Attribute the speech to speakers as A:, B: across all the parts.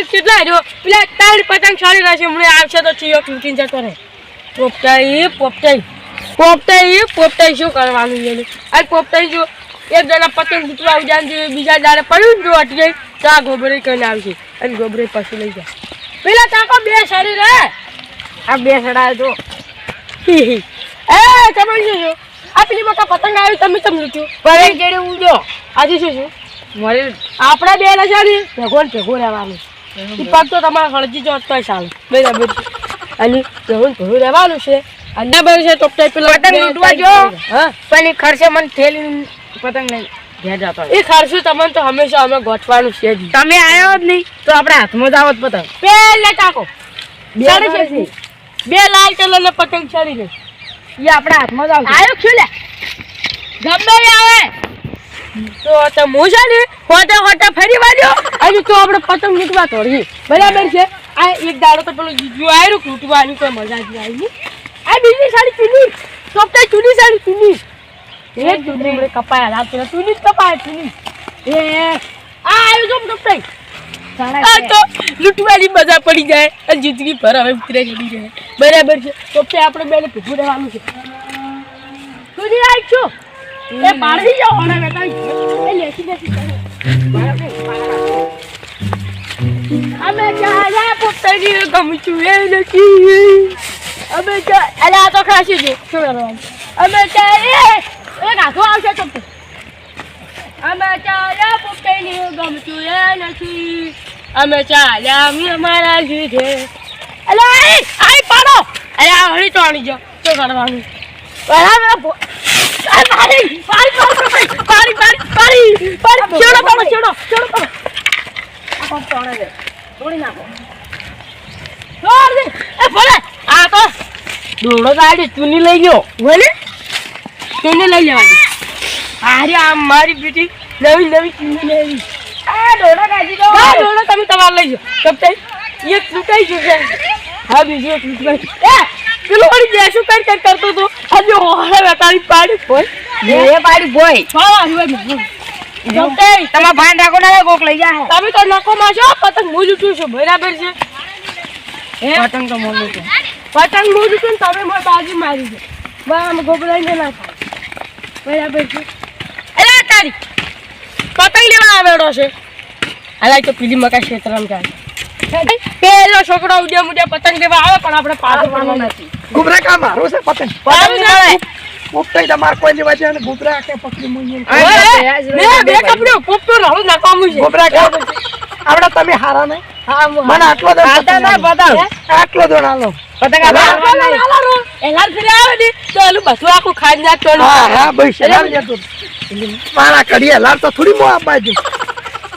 A: કેટલા જો પેલા ત્રણ પતંગ છોડી રહેશે મને આવશે તો ચિયો તૂટી જતો રહે પોપટાઈ શું કરવાનું છે આ પોપટાઈ જો એક જણા પતંગ તૂટવા ઉજાન બીજા દાડે પડ્યું જો અટકે તો આ ગોબરે કરીને આવશે અને ગોબરે પછી લઈ જાય પેલા તાકો બે શરીર હે આ બે સડાય તો એ તમે શું છો આ પેલી મકા પતંગ આવી તમે તમ લૂટ્યું ભરે જેડે ઉડ્યો આજે શું છું મારે આપણા બે લજારી ભગવાન ભેગો રહેવાનું પગ તો તમારે હળજી જો તો ચાલે બરાબર અને ભેગું રહેવાનું છે અને બરાબર છે તો પેલા પતંગ લૂટવા જો હા પણ એ ખર્ચે મને થેલી પતંગ નહીં ઘેર જતો એ ખર્ચું તમને તો હંમેશા અમે ગોઠવાનું છે તમે આવ્યો જ નહીં તો આપણે હાથમાં જ આવત પતંગ પેલે ટાકો બે લાલ કલર ના પતંગ ચડી લે એ આપણા હાથમાં જ આવશે આવ્યો છું લે ગમે આવે તો તમે મોજા ને હોટા ફરી વાળ્યો અને તો આપણે પતંગ લૂટવા તોડીએ બરાબર છે આ એક દાડો તો પેલો જીજુ આવ્યો લૂટવાની કોઈ મજા જ આવી આ બીજી સાડી ચૂની સોપટા ચૂની સાડી ચૂની એ ચૂની મને કપાયા લાગતો ચૂની કપાય ચૂની એ આ આવ્યો જો સોપટાઈ આ તો લૂટવાની મજા પડી જાય અને જિંદગી ભર હવે ઉતરે ચડી જાય બરાબર છે સોપટા આપણે બેને ભેગું રહેવાનું છે ચૂની આવી છો એ પાડી જાઓ ઓના બેટા એ લેસી અમે ચાલ્યા પોતાની ગમચું એ નથી અમે અલા તો ખાસી જો શું કરવાનું અમે ચાલ્યા એ ગાધો આવશે તો અમે ચાલ્યા પોતાની ગમચું એ નથી અમે ચાલ્યા અમારા લીધે અલા આઈ પાડો અલા હળી તો આણી જાઓ શું કરવાનું બરાબર ચૂની લઈ ગયો બોલે ચૂની લઈ જવાની અરે આ મારી બેટી નવી ચૂની લેવી આ દોડો કાઢી દો દોડો તમે તમારે લઈ જાઓ તબ એક ચૂકાઈ જશે હા બીજું એક ચૂકાઈ પેલો વળી જેશું કર કરતો તો આજે ઓહળે વેતારી પાડી બોય એ પાડી બોય તમાર ભાન રાખો ના કોક લઈ જાય તમે તો નકો માં છો પતંગ હું લૂટું છું બરાબર છે હે પતંગ તો હું લૂટું પતંગ હું લૂટું તમે મારી બાજી મારી છે બા અમે ગોબરાઈને ના થાય બરાબર છે અરે તારી પતંગ લેવા આવેડો છે હાલાય તો પીલી મકા ક્ષેત્રમાં જાય પેલો છોકરો ઉડે પતંગ લેવા આવે પણ આપણે પાડવાનો નથી
B: ગુબરા કા મારો છે પતંગ પતંગ પોપટાઈ તમાર કોઈ લેવા છે અને ગુબરા કે પકડી મુઈ
A: બે કપડો પોપટો રાળો નાકામું છે
B: ગુબરા કા આવડા તમે હારા નહીં
A: હા
B: મને આટલો દો
A: આટા ના પતંગ
B: આટલો દો નાલો
A: પતંગ આલો એલાર ફરે આવે ને તો એલું બધું આખું ખાઈ ના તો
B: હા ભાઈ શેલાર જતો મારા કડીએ લાર તો થોડી મો આ બાજુ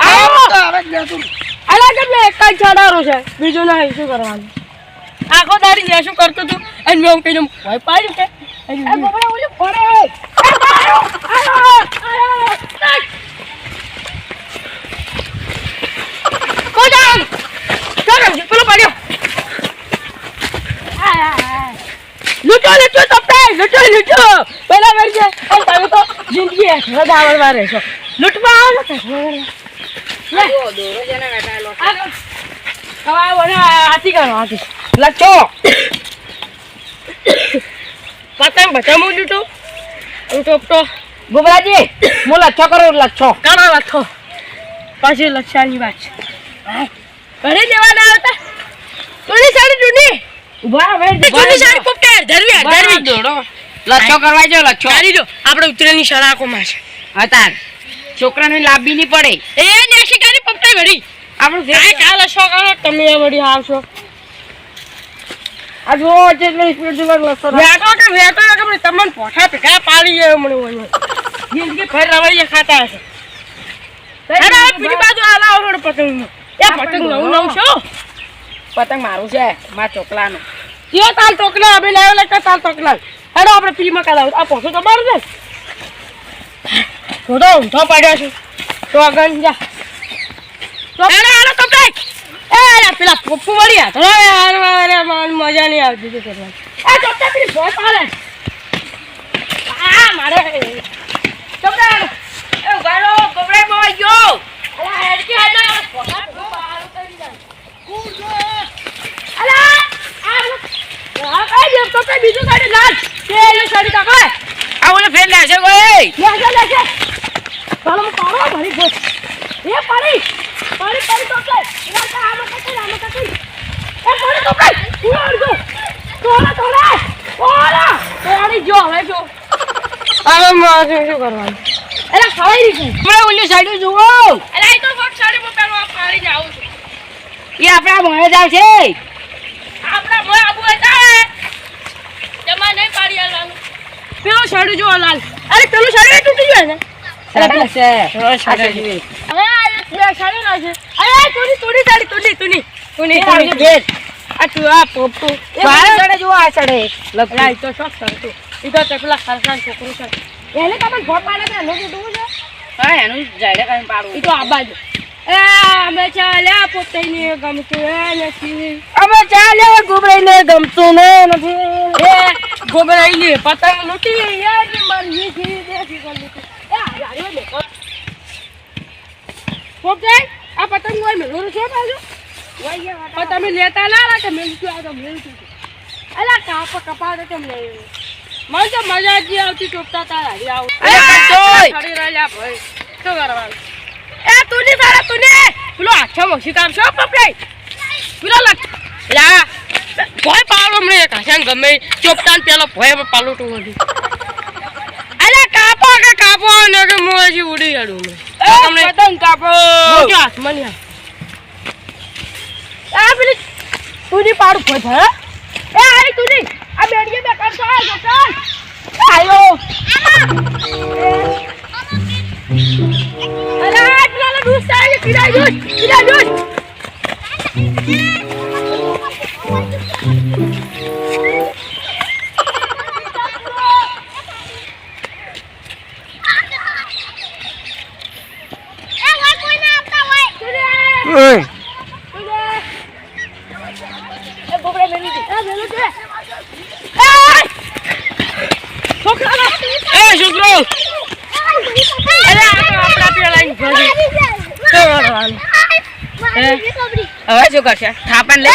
A: આવો
B: તો આવે જતો
A: અલા કે એક જ છાડારો છે બીજું ના શું કરવાનું આખો દાડી જે શું કરતો તું અને મેં કીધું ભાઈ પાડ્યું કે એ ગોબરા ઓલે ફરે કોજામ ચાલ પેલો પાડ્યો લૂટો લૂટો પેલા વેર છે અને તમે તો જિંદગી રદાવળમાં રહેશો લૂટવા આવો ને લે દોરો જેને વેટાલો કવા વને આથી કરો આથી લચ્છો પતંગ બચામુ લૂટો તો ગોબરાજી મો લચ્છો કરો લચ્છો પછી લચ્છાની વાત ઘરે દેવાના આવતા તુની સાડી જૂની ઉભા વે જૂની સાડી પોપટે ધરવી દોડો લચ્છો કરવા જો લચ્છો કરી દો આપણે ઉતરેની શરાકોમાં છે હતા છોકરાને લાંબી ની પડે એ નેશી કરી પોપટે ઘડી આપણું જે કાલ શો કરો તમે વડી આવશો આ જો એટલે સ્પીડ જોવા લસો વેટો કે તમને પોઠા પીકા પાડી જાય મને ઓય જિંદગી ફેર રવૈયા ખાતા હશે અરે પીડી બાજુ આલા ઓરડ પતંગ એ પતંગ નવું છો પતંગ મારું છે માર ચોકલાનો કયો તાલ ચોકલા અમે લાવ્યો લે તાલ ચોકલા હેડો આપણે પીમાં કાલાવ આ પોસો તમારો છે થોડો ઊંધો પડ્યો છે તો આગળ જા તો હેડો તો પેક એ પેલા પપ્પુ વળ્યા તો અરે મજા નહીં આવતી તે કરવાની એ ચોકતા પેલી બોટ આલે આ મારે ચોકતા એ ગાડો ગોબરે બોય જો સાડી કાકો
C: આ ઓલે ફેર લેશે કોઈ
A: લેશે ચાલો પાડો ભરી ગો એ પાડી તો કે એલા આમાં કાકી એ પાડી તો કે ઉડાડ દો તોડા તોડી જો હવે જો હવે મારે શું કરવાનું એલા ખાઈ રહી છે
C: હમણાં ઓલી સાઈડ જુઓ
A: એલા એ તો ફક્ત સાડી પર પેલો પાડી જાવ છું
C: એ આપણા મોએ જાવ છે
A: આપણા મોય આબુ હતા જમા નહીં પાડી આલવાનું પેલો સાડી જો લાલ અરે પેલો સાડી તૂટી ગયો ને
C: સાડી છે
A: હવે આ બે સાડી ના છે અરે તૂટી સાડી તૂટી
C: ભેજ
A: આ તું આ પોપો
C: બારે ચડે જુઓ આ ચડે
A: એલા એ તો શોખ કરતો એ તો પેલા ખરસાન છોકરું છે એને તમે ફોટ પાડે કે એનો તૂટવું છે
C: હા એનું જાડે કાઈ પાડું
A: એ તો આબાજ એ અમે ચાલ્યા પોતે ને ગમતું એ નથી
C: અમે ચાલે ગુબરાઈને ગમતું ને નથી
A: એ ગોબરાઈ લે પતંગ લૂટી યાર મારી જી દેખી ગયું એ યાર એ દેખો પોતે આ પતંગ હોય મેલું છે બાજુ પણ તમે લેતા ના રાખે મેલું આ તો મેલું અલા કાપ કપાડે કેમ નહીં મને તો મજા જ આવતી ચોપતા તારા હરી આવું ખડી રહ્યા ભાઈ શું કરવાનું એ તુની મારા તુની પેલો આછો મોસી કામ છો પપડે પેલો લખ લા ભોય પાડો મને કાશાન ગમે ચોપતા ને પેલો ભોય પાલુટું હતી અલા કાપો ને કે મોજી ઉડી હેડું મે પતંગ કાપો મોજો હાથમાં નહીં આ પેલી તુની પાડું ભોય એ આરી તુની આ બેડીએ બે કરતો આ જકન આયો અરે આટલા દૂધ સાહેબ પીડા દૂધ છોકરો અરે આપણા પેલા
C: હવે શું કરશે થાપણ લે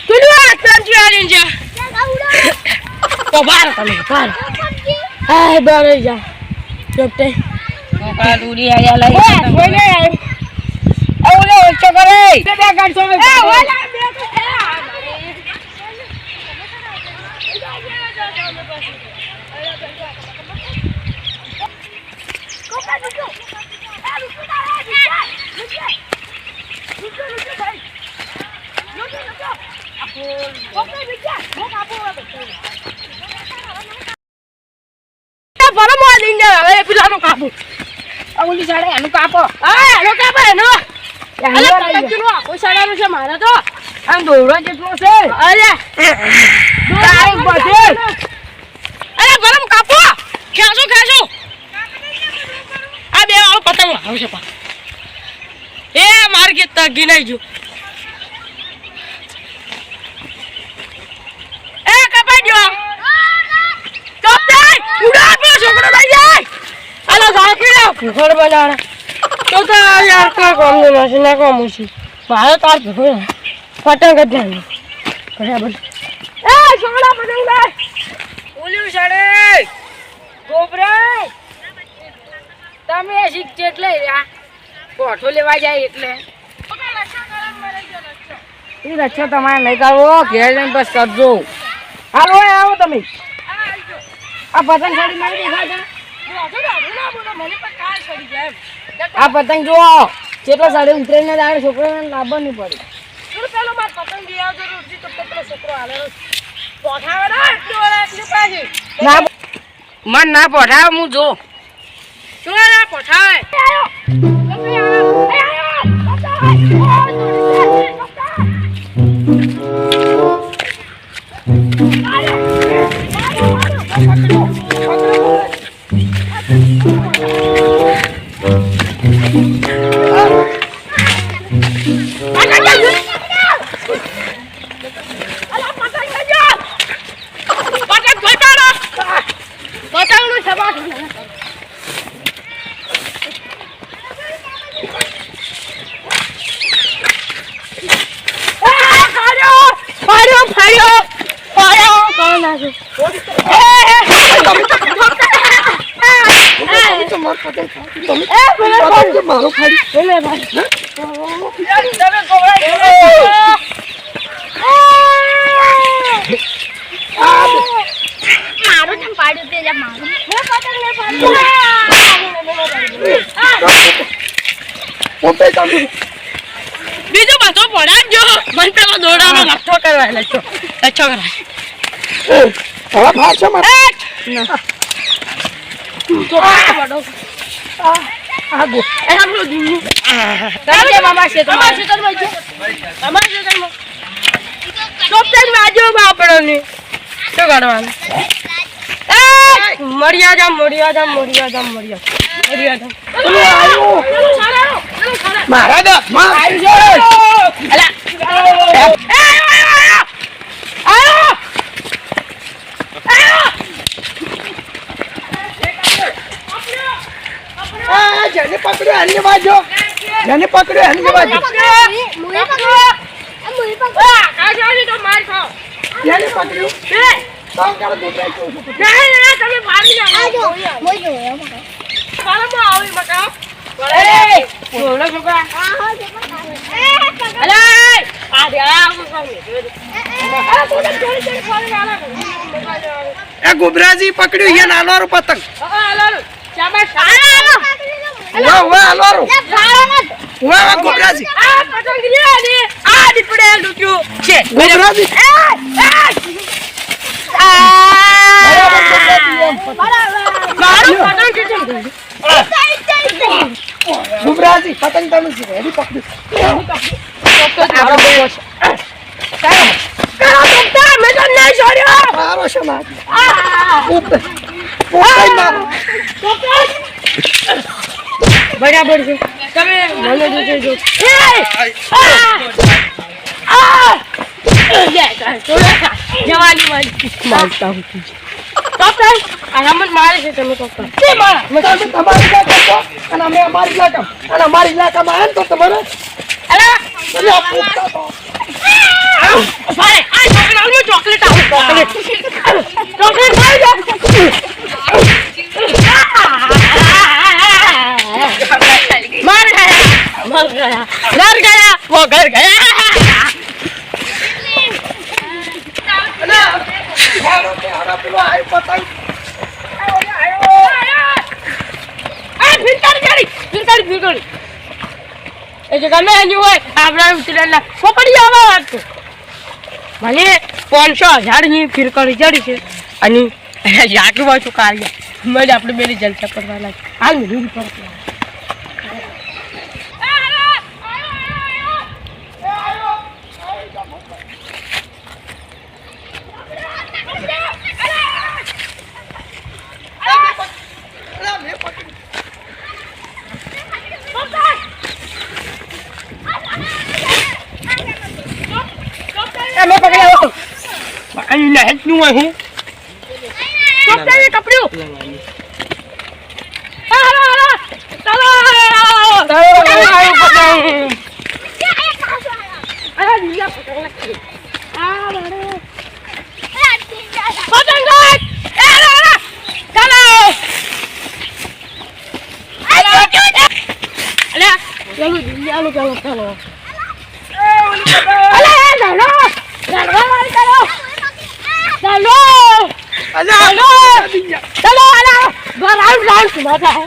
A: તુલી આ ત્રણજી આવીને જા તો બાર તમે બાર હાય બાર જા ચોપટે
C: મોકા દૂરી આયા લઈ
A: ઓય ને
C: ઓલે ઓછો કરે
A: બે ગાડસો એ ઓલા બે
C: ઓલી સાડે એનું કાપો
A: મારે તો
C: આમ દોરો જેટલો છે
A: અરે
C: તારી બધે
A: અરે ગરમ કાપો ખેંચો આ બે વાળો પતંગ આવશે પા એ માર કે તગી નહીં જો એ કપાઈ ગયો ચોપ જાય ઉડા પેલો છોકરો લઈ જાય અલા સાકી લે ઘર બનાવਣਾ તો યાર કોઈ કામ નહીં ના કામ છે મારે તાર ભેગો પતંગ જ નહીં બરાબર એ છોકરા પતંગ લે
C: ઓલી સાડે ગોબરા તમે શીખ એટલે રહ્યા કોઠો લેવા જાય એટલે એ રક્ષો તમારે નહીં કરવો ઘેર જઈને બસ કરજો હાલો આવો તમે આ પતંગ છોડી નહીં દેખાતા આ પતંગ જુઓ કેટલો સાડી ઉતરીને દાડે છોકરાને લાભ નહીં પડે
A: પેલો માર પતંગ લઈ આવજો રોજી તો પેલો છોકરો આલેલો પોઠાવે ના એટલી પાછી
C: ના મન ના પઢાવ હું જો
A: શું ના પોઠાવે પતંગ નું સભા
B: તમાર પતંગ ખાતી તમે
A: એ પેલા
B: પતંગ કે મારો ખાડી
A: પેલે ભાઈ તમે
D: મારું નામ પાડ્યું તે જા મારું મેં પતંગ ને પાડ્યું
B: પોપટાઈ તમે
A: બીજું બધું પડાવજો મને પેલો દોડાનો લઠ્ઠો કરવા લચ્છો કરાય
B: હવે ભાષા માં આગો
A: એ આપણો દીવું તમે મામા છે તમારા ક્ષેત્રમાં જો અમારા ક્ષેત્રમાં ચોપટાઈ માં આજો બાપડોને શું કરવાનું મર્યાદા
B: મારા દસ માં આવી છે જેને પકડ્યો એની બાજુ જેને પકડ્યો એની બાજુ
D: મુએ પકડ્યું
A: તો માર ખાઓ
B: જેને પકડ્યું તો કાળ દોડાઈ ગયો
A: ના તમે ભાગી જાઓ
D: આજો મુએ જોયો
A: પાલમાં આવી મકા એ બોલો છોકરા અલે આ દે આ
B: એ ગોબરાજી પકડ્યું યે નાનો પતંગ વાહ વાહ હાલો વાહ ગોબરાજી
A: આ પતંગ રે આ દીપડે લૂટ્યું છે
B: ગોબરાજી
A: મારું પતંગ છે
B: ગોબરાજી પતંગ તમે છે એની પકડ્યું
A: મેં તો નહીં છોડ્યો
B: મારો છે માર પોપટાઈ મારો
A: બરાબર છે તમે મને જોજો જવાની મારતા હું ડોક્ટર આ રમત મારે છે તમે ડોક્ટર
B: તમે તમારી ઇલાકા છો અને અમે અમારી ઇલાકા અને અમારી ઇલાકામાં આવે તો તમારે
A: અલા
B: તમે આ પોપટા તો
A: ભાઈ આ છોકરાનું ચોકલેટ આવું ચોકલેટ ખાઈ જા मर गया वो घर गया
B: હારા પેલો આય પતંગ
A: फिर એ જગા મે આની હોય આપણા ઉતરેલા પકડી આવા વાત તો મને 500,000 ની ફિરકડી જડી છે અને યાકી હોય તો કાર્ય મને આપણે બેની જલસા કરવાના હાલ મેં પર मैं पकड़ा हो आई नहीं क्यों है डॉक्टर ने कपड़ो हेलो हेलो चलो अरे दिया पकड़ लगी आ बड़े पतंग ए चलो अरे चलो दिया लो चलो चलो अरे चलो चलो
B: અલ્યા
A: चलो चलो राउंड राउंड सुनाता है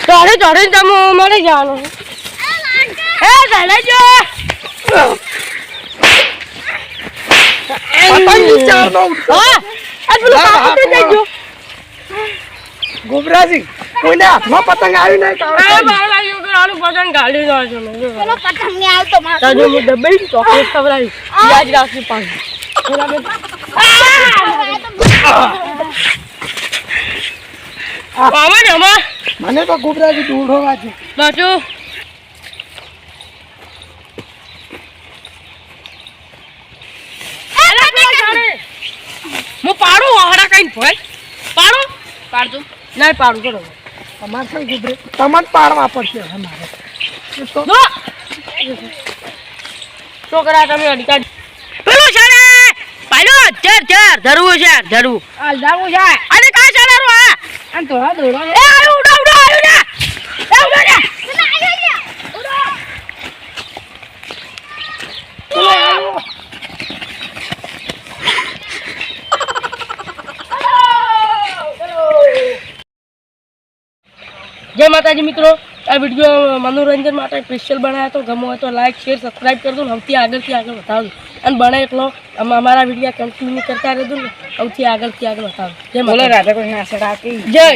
A: चढ़े चढ़े तुम मरे जानो ए चले जो
B: પતંગ ચારનો
A: हां अब लो कापते देજો
B: ગોબરાજી કોઈને હાથમાં પતંગ આવી નહીં
A: ए
B: કાવડે
A: बाला यो करालो पतंग गाली दो છો
D: પેલો પતંગ ને આવતો માર
A: તાજો મુ દબાઈ ચોકલેટ ખવરાઈ યાદ રાખી પાણી થોડા બે મામા જમા
B: મને તો ગોબરાજી દૂધો વાજે
A: બાજુ હું પાડું વાહડા કઈ ભાઈ પાડું પાડતું નહીં પાડું કરો
B: તમારે શું ગોબરે તમારે પાડવા પડશે હવે મારે તો
A: જો છોકરા તમે અડકા પેલું છે ને પાડો ચર ચર ધરવું છે ધરવું આ ધરવું છે અરે કા ચાલારો આ
C: અને થોડા દોડો
A: એ આયો ઉડો ઉડો આયો ને એ ઉડો ને
D: ના આવ્યો લ્યા ઉડો
A: જય માતાજી મિત્રો, આ વિડીયો મનોરંજન માટે સ્પેશિયલ બનાવ્યો તો. ગમો હોય તો લાઈક શેર સબસ્ક્રાઈબ કરજો ને સૌથી આગળ બતાવજો. અને બને એટલો અમારા વિડીયો કન્ટિન્યુ કરતા રહેજો ને સૌથી આગળ બતાવજો. જય
C: બોલો
A: માતાજી.
C: રાધા કોઈ નાસડા
A: જય